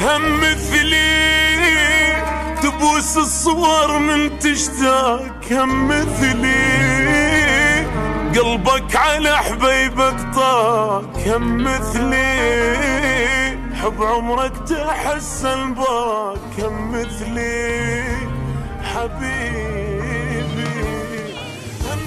هم مثلي تبوس الصور من تشتاق، هم مثلي قلبك على حبيبك طاق، هم مثلي حب عمرك تحسن باك، هم مثلي حبيبي هم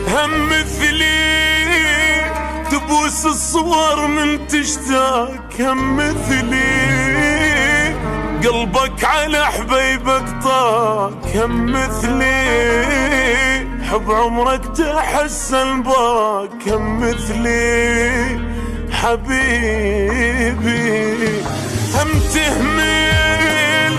هم مثلي تبوس الصور من تشتاق، هم مثلي قلبك على حبيبك طاق، هم مثلي حب عمرك تحسن باك، هم مثلي حبيبي هم تهمل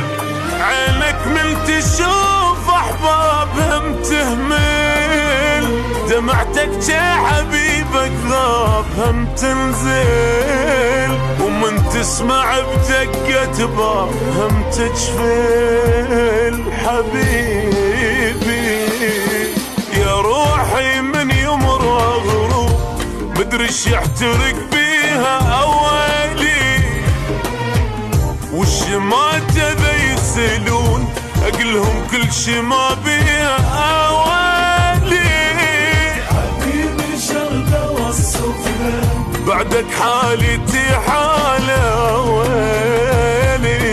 عينك من تشوف احباب، هم تهمل دمعتك جا حبيبك غاب، هم تنزل ومن تسمع بدقة باب، هم تجفل حبيبي يا روحي من يمر غروب مدريش يحترق بيها أولي، والشماتة ذا يسألون أقلهم كل شي ما بيها أولي، حبيبي شرقة والسفلى بعدك حالتي حالة ويلي،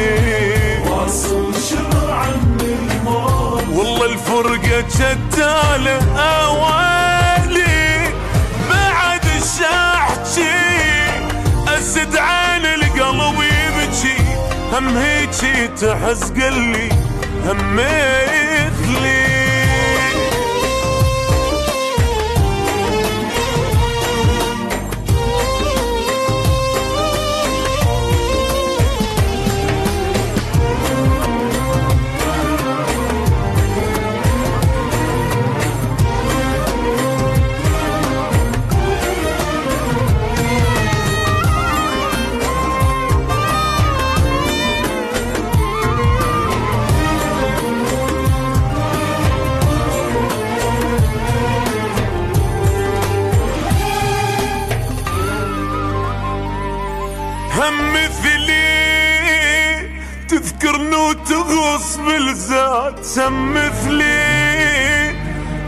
واصل شبر عن الموت والله الفرقة شتالة أوالي، بعد الشاحكي أسد عين القلب يبكي، هم هيجي تحس قلي هم مثلي هم مثلي تذكرني وتغوص بالذات، هم مثلي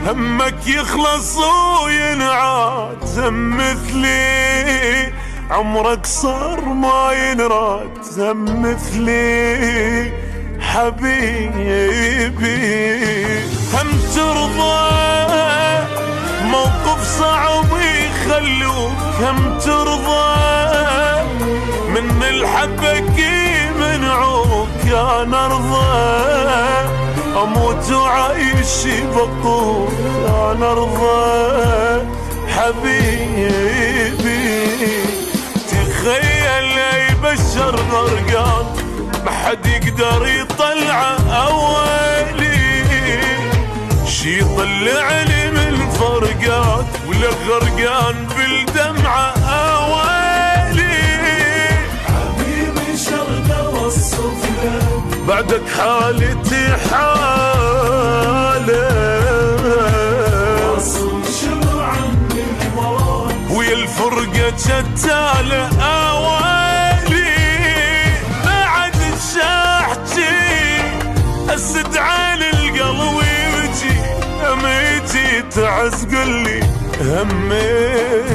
همك يخلص وينعاد، هم مثلي عمرك صار ما ينراد، هم مثلي حبيبي هم ترضى موقف صعب يخلوك، هم ترضى من الحبك يمنعوك، يا نرضى اموت وعايش بقوك، يا نرضى حبيبي تخيل يبشر غرقان ما حد يقدر يطلعه اولي، شي يطلعني من فرقات ولا غرقان بالدمعة أوالي، حبيبي شرقة والسفلى بعدك حالتي حالة، واصل شبر عن الموت ويا الفرقة شتالة أوالي، بعد الشاحكي أسد عين القلب يبكي، هم يجي تعس قلي همي